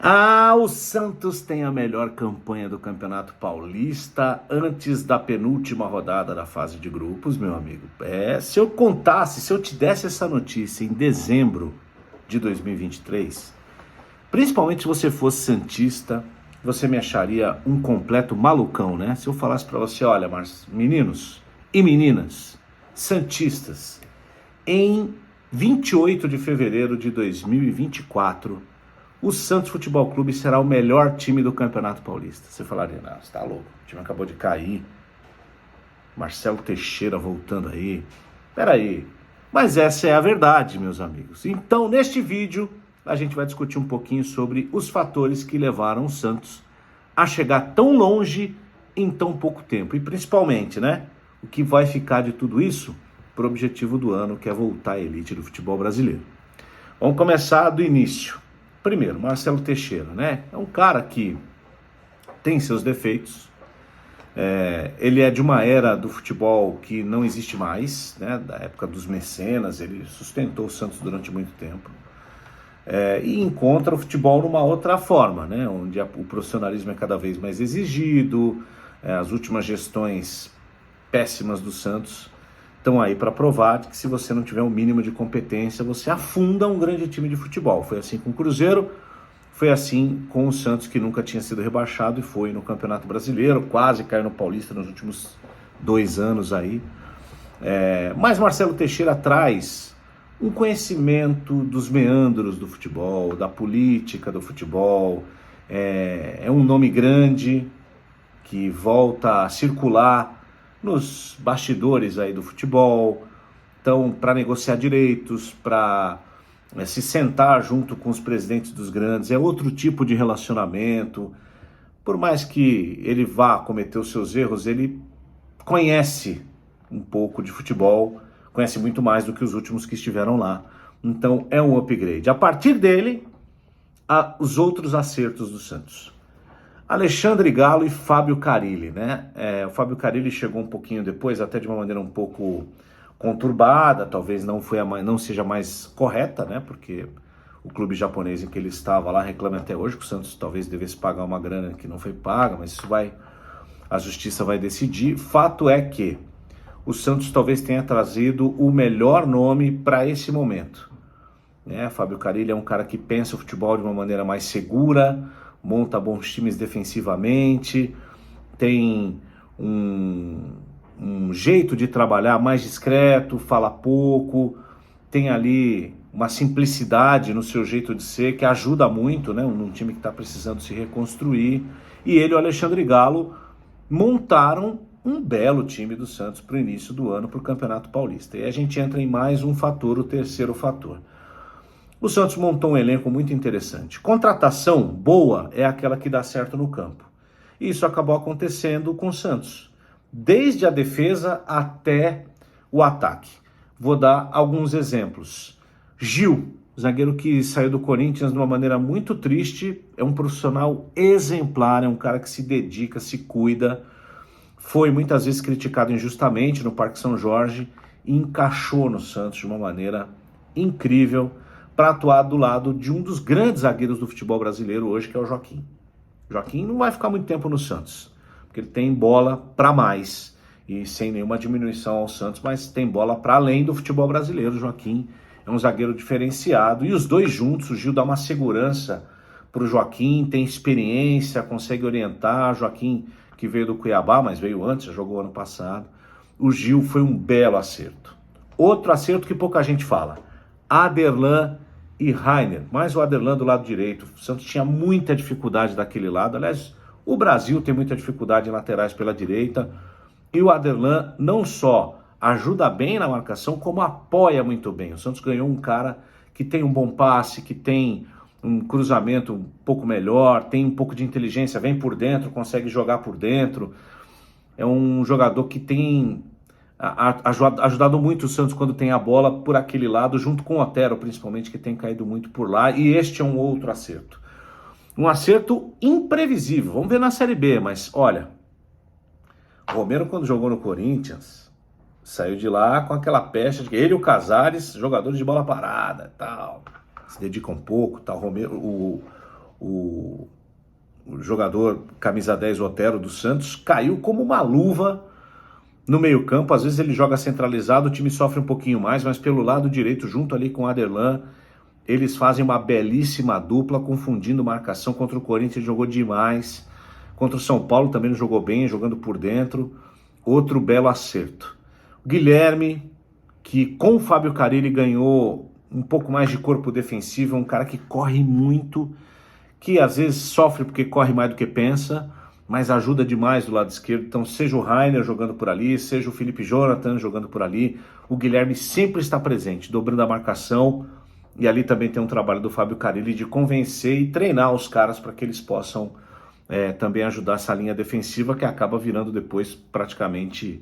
O Santos tem a melhor campanha do Campeonato Paulista antes da penúltima rodada da fase de grupos, meu amigo. Se eu te desse essa notícia em dezembro de 2023, principalmente se você fosse santista, você me acharia um completo malucão, né? Se eu falasse para você, olha, meninos e meninas, santistas, em 28 de fevereiro de 2024, o Santos Futebol Clube será o melhor time do Campeonato Paulista. Você falaria, não, você tá louco, o time acabou de cair, Marcelo Teixeira voltando aí. Peraí, mas essa é a verdade, meus amigos. Então, neste vídeo, a gente vai discutir um pouquinho sobre os fatores que levaram o Santos a chegar tão longe em tão pouco tempo. E principalmente, né, o que vai ficar de tudo isso para o objetivo do ano, que é voltar à elite do futebol brasileiro. Vamos começar do início. Primeiro, Marcelo Teixeira, né? É um cara que tem seus defeitos. Ele é de uma era do futebol que não existe mais, né? Da época dos mecenas, ele sustentou o Santos durante muito tempo. E encontra o futebol numa outra forma, né? Onde o profissionalismo é cada vez mais exigido, as últimas gestões péssimas do Santos estão aí para provar que se você não tiver um mínimo de competência, você afunda um grande time de futebol. Foi assim com o Cruzeiro, foi assim com o Santos, que nunca tinha sido rebaixado e foi no Campeonato Brasileiro, quase caiu no Paulista nos últimos 2 anos aí. Mas Marcelo Teixeira traz um conhecimento dos meandros do futebol, da política do futebol. É um nome grande que volta a circular nos bastidores aí do futebol, então para negociar direitos, para se sentar junto com os presidentes dos grandes, é outro tipo de relacionamento. Por mais que ele vá cometer os seus erros, ele conhece um pouco de futebol, conhece muito mais do que os últimos que estiveram lá, então é um upgrade. A partir dele, os outros acertos do Santos. Alexandre Galo e Fábio Carille, né? O Fábio Carille chegou um pouquinho depois, até de uma maneira um pouco conturbada, talvez não seja mais correta, né? Porque o clube japonês em que ele estava lá reclama até hoje que o Santos talvez devesse pagar uma grana que não foi paga, mas a justiça vai decidir. Fato é que o Santos talvez tenha trazido o melhor nome para esse momento, né? Fábio Carille é um cara que pensa o futebol de uma maneira mais segura, monta bons times defensivamente, tem um jeito de trabalhar mais discreto, fala pouco, tem ali uma simplicidade no seu jeito de ser que ajuda muito, né, num time que está precisando se reconstruir. E ele e o Alexandre Galo montaram um belo time do Santos para o início do ano, para o Campeonato Paulista. E a gente entra em mais um fator, o terceiro fator. O Santos montou um elenco muito interessante. Contratação boa é aquela que dá certo no campo. Isso acabou acontecendo com o Santos, desde a defesa até o ataque. Vou dar alguns exemplos. Gil, zagueiro que saiu do Corinthians de uma maneira muito triste, é um profissional exemplar, é um cara que se dedica, se cuida. Foi muitas vezes criticado injustamente no Parque São Jorge e encaixou no Santos de uma maneira incrível, para atuar do lado de um dos grandes zagueiros do futebol brasileiro hoje, que é o Joaquim. Joaquim não vai ficar muito tempo no Santos, porque ele tem bola para mais, e sem nenhuma diminuição ao Santos, mas tem bola para além do futebol brasileiro. O Joaquim é um zagueiro diferenciado, e os dois juntos, o Gil dá uma segurança para o Joaquim, tem experiência, consegue orientar. Joaquim, que veio do Cuiabá, mas veio antes, já jogou ano passado. O Gil foi um belo acerto. Outro acerto que pouca gente fala, Aderlan e Rainer, mais o Aderlan do lado direito. O Santos tinha muita dificuldade daquele lado. Aliás, o Brasil tem muita dificuldade em laterais pela direita. E o Aderlan não só ajuda bem na marcação, como apoia muito bem. O Santos ganhou um cara que tem um bom passe, que tem um cruzamento um pouco melhor, tem um pouco de inteligência, vem por dentro, consegue jogar por dentro. É um jogador que tem ajudado muito o Santos quando tem a bola por aquele lado, junto com o Otero, principalmente, que tem caído muito por lá. E este é um outro acerto. Um acerto imprevisível. Vamos ver na Série B, mas olha, o Romero, quando jogou no Corinthians, saiu de lá com aquela pecha de que ele e o Casares, jogadores de bola parada e tal, se dedicam um pouco, tal. o jogador camisa 10 Otero do Santos, caiu como uma luva no meio campo. Às vezes ele joga centralizado, o time sofre um pouquinho mais, mas pelo lado direito, junto ali com o Aderlan, eles fazem uma belíssima dupla, confundindo marcação. Contra o Corinthians jogou demais, contra o São Paulo também não jogou bem, jogando por dentro, outro belo acerto. O Guilherme, que com o Fábio Carille ganhou um pouco mais de corpo defensivo, é um cara que corre muito, que às vezes sofre porque corre mais do que pensa, mas ajuda demais do lado esquerdo. Então seja o Rainer jogando por ali, seja o Felipe Jonathan jogando por ali, o Guilherme sempre está presente, dobrando a marcação, e ali também tem um trabalho do Fábio Carille de convencer e treinar os caras para que eles possam também ajudar essa linha defensiva, que acaba virando depois praticamente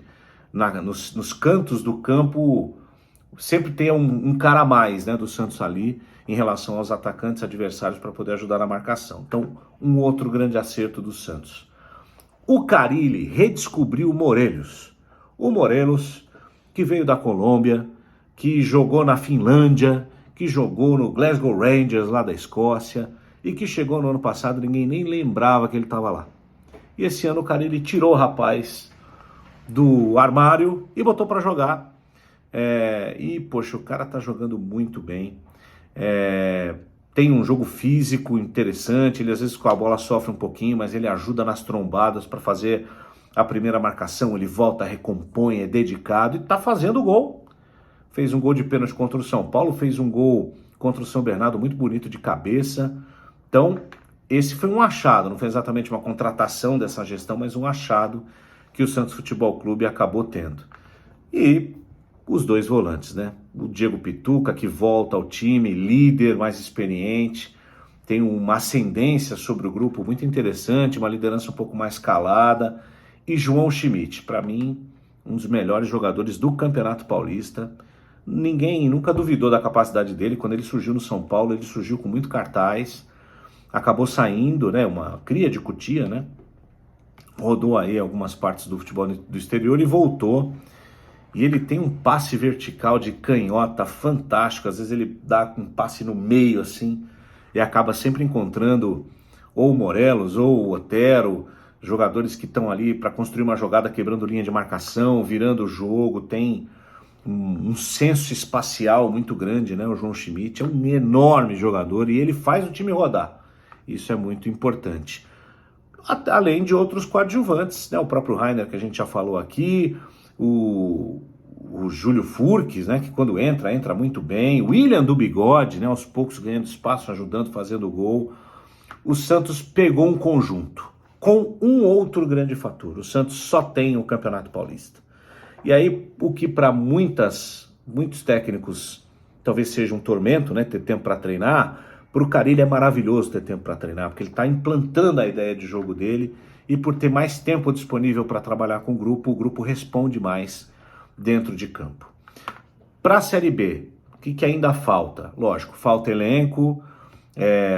nos cantos do campo. Sempre tem um cara a mais, né, do Santos ali em relação aos atacantes adversários para poder ajudar na marcação. Então, um outro grande acerto do Santos. O Carille redescobriu o Morelos. O Morelos, que veio da Colômbia, que jogou na Finlândia, que jogou no Glasgow Rangers lá da Escócia e que chegou no ano passado, ninguém nem lembrava que ele estava lá. E esse ano o Carille tirou o rapaz do armário e botou para jogar. Poxa, o cara tá jogando muito bem. Tem um jogo físico interessante, ele às vezes com a bola sofre um pouquinho, mas ele ajuda nas trombadas para fazer a primeira marcação, ele volta, recompõe, é dedicado e tá fazendo gol. Fez um gol de pênalti contra o São Paulo, fez um gol contra o São Bernardo muito bonito de cabeça. Então, esse foi um achado, não foi exatamente uma contratação dessa gestão, mas um achado que o Santos Futebol Clube acabou tendo. E os dois volantes, né? O Diego Pituca, que volta ao time, líder, mais experiente, tem uma ascendência sobre o grupo muito interessante, uma liderança um pouco mais calada. E João Schmidt, para mim, um dos melhores jogadores do Campeonato Paulista. Ninguém nunca duvidou da capacidade dele. Quando ele surgiu no São Paulo, ele surgiu com muito cartaz, acabou saindo, né? Uma cria de Cotia, né? Rodou aí algumas partes do futebol do exterior e voltou. E ele tem um passe vertical de canhota fantástico. Às vezes ele dá um passe no meio assim e acaba sempre encontrando ou o Morelos ou o Otero, jogadores que estão ali para construir uma jogada, quebrando linha de marcação, virando o jogo. Tem um senso espacial muito grande, né? O João Schmidt é um enorme jogador e ele faz o time rodar. Isso é muito importante. Além de outros coadjuvantes, né? O próprio Rainer, que a gente já falou aqui, o Júlio Furques, né, que quando entra muito bem, o William do Bigode, né, aos poucos ganhando espaço, ajudando, fazendo gol. O Santos pegou um conjunto com um outro grande fator: o Santos só tem o Campeonato Paulista. E aí, o que para muitos técnicos talvez seja um tormento, né, ter tempo para treinar, para o Carille é maravilhoso ter tempo para treinar, porque ele está implantando a ideia de jogo dele. E por ter mais tempo disponível para trabalhar com o grupo responde mais dentro de campo. Para a Série B, o que ainda falta? Lógico, falta elenco,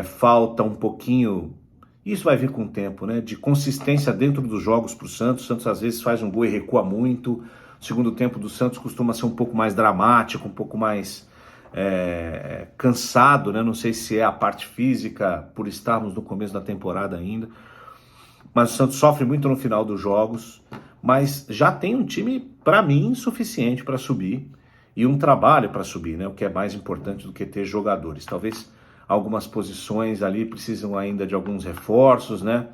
falta um pouquinho, isso vai vir com o tempo, né, de consistência dentro dos jogos para o Santos. O Santos às vezes faz um gol e recua muito. O segundo tempo do Santos costuma ser um pouco mais dramático, um pouco mais cansado, né? Não sei se é a parte física, por estarmos no começo da temporada ainda. Mas o Santos sofre muito no final dos jogos, mas já tem um time, para mim, suficiente para subir e um trabalho para subir, né? O que é mais importante do que ter jogadores. Talvez algumas posições ali precisam ainda de alguns reforços, né?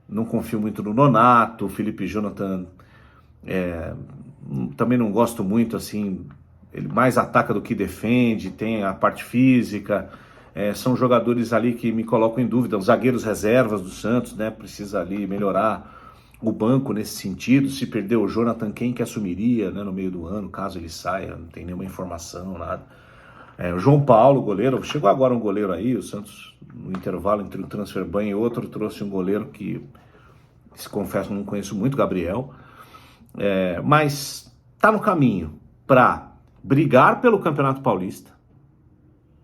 Não confio muito no Nonato, o Felipe Jonathan, também não gosto muito, assim, ele mais ataca do que defende, tem a parte física. São jogadores ali que me colocam em dúvida. Os zagueiros reservas do Santos, né? Precisa ali melhorar o banco nesse sentido. Se perder o Jonathan, quem que assumiria, né, no meio do ano, caso ele saia? Não tem nenhuma informação, nada. O João Paulo, goleiro. Chegou agora um goleiro aí. O Santos, no intervalo entre um transfer ban e outro, trouxe um goleiro que, se confesso, não conheço muito, Gabriel. Mas tá no caminho para brigar pelo Campeonato Paulista.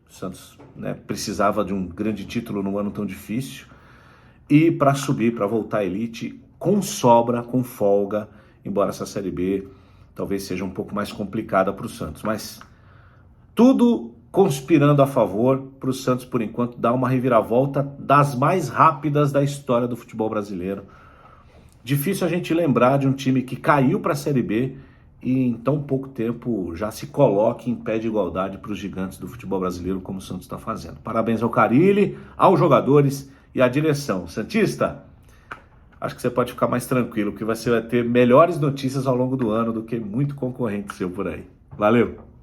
O Santos, né, precisava de um grande título num ano tão difícil, e para subir, para voltar à elite com sobra, com folga, embora essa Série B talvez seja um pouco mais complicada para o Santos. Mas tudo conspirando a favor para o Santos, por enquanto, dar uma reviravolta das mais rápidas da história do futebol brasileiro. Difícil a gente lembrar de um time que caiu para a Série B e em tão pouco tempo já se coloque em pé de igualdade para os gigantes do futebol brasileiro, como o Santos está fazendo. Parabéns ao Carille, aos jogadores e à direção. Santista, acho que você pode ficar mais tranquilo, porque você vai ter melhores notícias ao longo do ano do que muito concorrente seu por aí. Valeu!